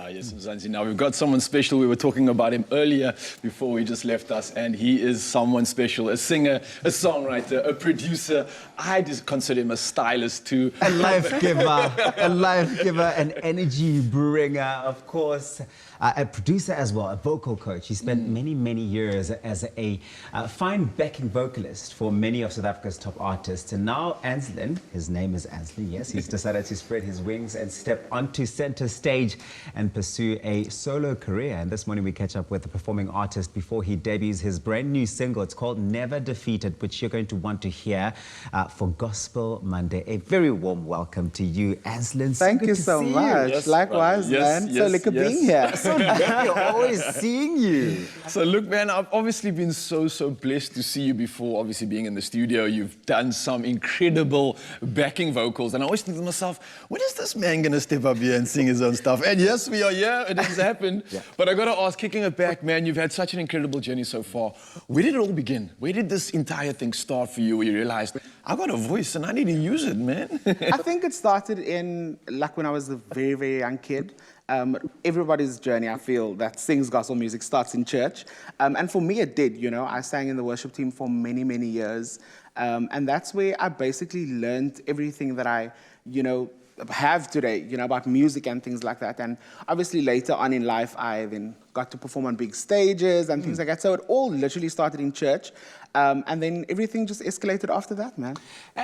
Yes, Mzansi. Now, we've got someone special. We were talking about him earlier before he just left us, and he is someone special. A singer, a songwriter, a producer. I just consider him a stylist too. A life giver, an energy bringer, of course. A producer as well, a vocal coach. He spent many years as a fine backing vocalist for many of South Africa's top artists. And now Anslin, his name is Anslin, yes, he's decided to spread his wings and step onto center stage and pursue a solo career. And this morning we catch up with the performing artist before he debuts his brand new single. It's called Never Defeated, which you're going to want to hear for Gospel Monday. A very warm welcome to you, Anslin. Thank you so much. Yes. Likewise, man. So look at being here. You're always seeing you. So look, man, I've obviously been so blessed to see you before, obviously being in the studio. You've done some incredible backing vocals. And I always think to myself, when is this man going to step up here and sing his own stuff? And yes, we are here. It has happened. Yeah. But I got to ask, kicking it back, man, you've had such an incredible journey so far. Where did it all begin? Where did this entire thing start for you, where you realized, I got a voice and I need to use it, man? I think it started in, like, when I was a very young kid. Everybody's journey, I feel, that sings gospel music starts in church. And for me, it did, you know. I sang in the worship team for many years. And that's where I basically learned everything that I, you know, have today, you know, about music and things like that. And obviously later on in life, I then got to perform on big stages and things like that. So it all literally started in church. And then everything just escalated after that, man.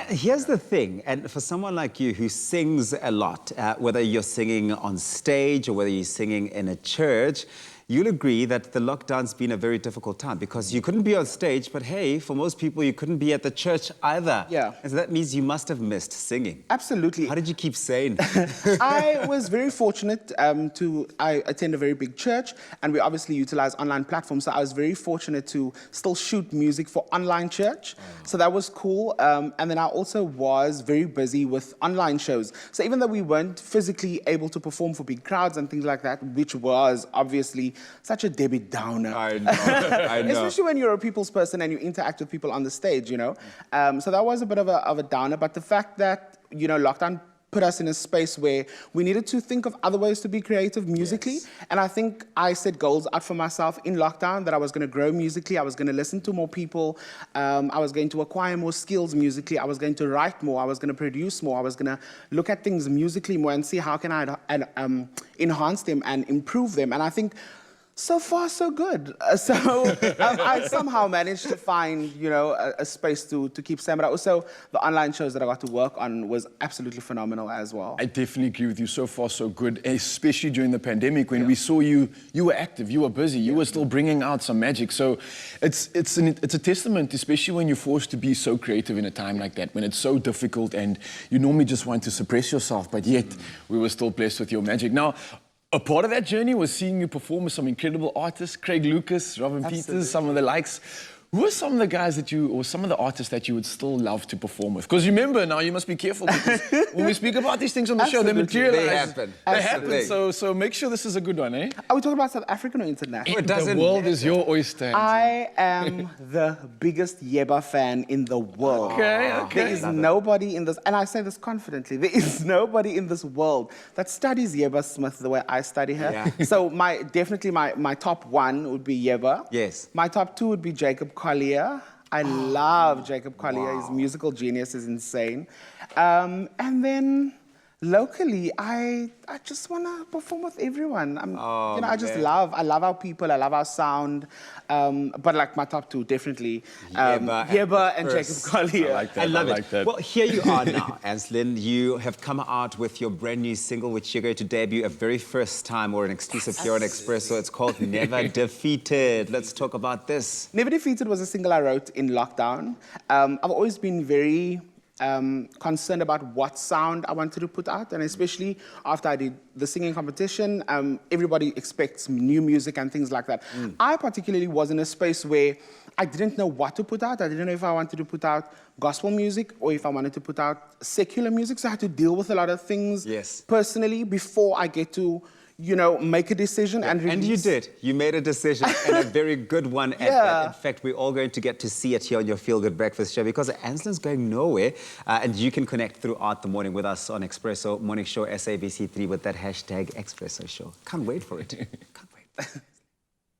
Here's the thing, and for someone like you who sings a lot, whether you're singing on stage or whether you're singing in a church, you'll agree that the lockdown's been a very difficult time because you couldn't be on stage, but hey, for most people, you couldn't be at the church either. Yeah. And so that means you must have missed singing. Absolutely. How did you keep sane? I was very fortunate I attend a very big church, and we obviously utilize online platforms, so I was very fortunate to still shoot music for online church. So that was cool. And then I also was very busy with online shows. So even though we weren't physically able to perform for big crowds and things like that, which was obviously such a Debbie Downer. I know. Especially when you're a people's person and you interact with people on the stage, you know. So that was a bit of a downer, but the fact that, you know, lockdown put us in a space where we needed to think of other ways to be creative musically. Yes. And I think I set goals out for myself in lockdown that I was going to grow musically, I was going to listen to more people, I was going to acquire more skills musically, I was going to write more, I was going to produce more, I was going to look at things musically more and see how can I enhance them and improve them. And I think so far, so good. I somehow managed to find, you know, a space to keep saying. But also, the online shows that I got to work on was absolutely phenomenal as well. I definitely agree with you. So far, so good, especially during the pandemic when we saw you were active, you were busy, you were still bringing out some magic. So it's a testament, especially when you're forced to be so creative in a time like that, when it's so difficult and you normally just want to suppress yourself, but yet we were still blessed with your magic. Now, a part of that journey was seeing you perform with some incredible artists, Craig Lucas, Robin Peters, some of the likes. Who are some of the guys that or some of the artists that you would still love to perform with? Because remember, now you must be careful because when we speak about these things on the show, they materialize. They happen. They happen, so make sure this is a good one, eh? Are we talking about South African or international? The world is your oyster. I am the biggest Yeba fan in the world. Okay. There is nobody in this, and I say this confidently, there is nobody in this world that studies Yeba Smith the way I study her. Yeah. So definitely my top one would be Yeba. Yes. My top two would be Jacob Collier. I love Jacob Collier. His musical genius is insane. And then locally, I just want to perform with everyone. I love our people, I love our sound. But like my top two, definitely Yeba and Jacob Collier. I like that. I love like that. Well, here you are now, Anslin. You have come out with your brand new single, which you're going to debut a very first time or an exclusive here on Expresso. It's called Never Defeated. Let's talk about this. Never Defeated was a single I wrote in lockdown. I've always been very concerned about what sound I wanted to put out, and especially after I did the singing competition, everybody expects new music and things like that. I particularly was in a space where I didn't know what to put out. I didn't know if I wanted to put out gospel music or if I wanted to put out secular music, so I had to deal with a lot of things personally before I get to you know, make a decision and release. And you did. You made a decision, and a very good one at that. In fact, we're all going to get to see it here on your Feel Good Breakfast show, because Anslin's going nowhere, and you can connect throughout the morning with us on Expresso Morning Show, SABC3, with that hashtag Expresso Show. Can't wait for it. Can't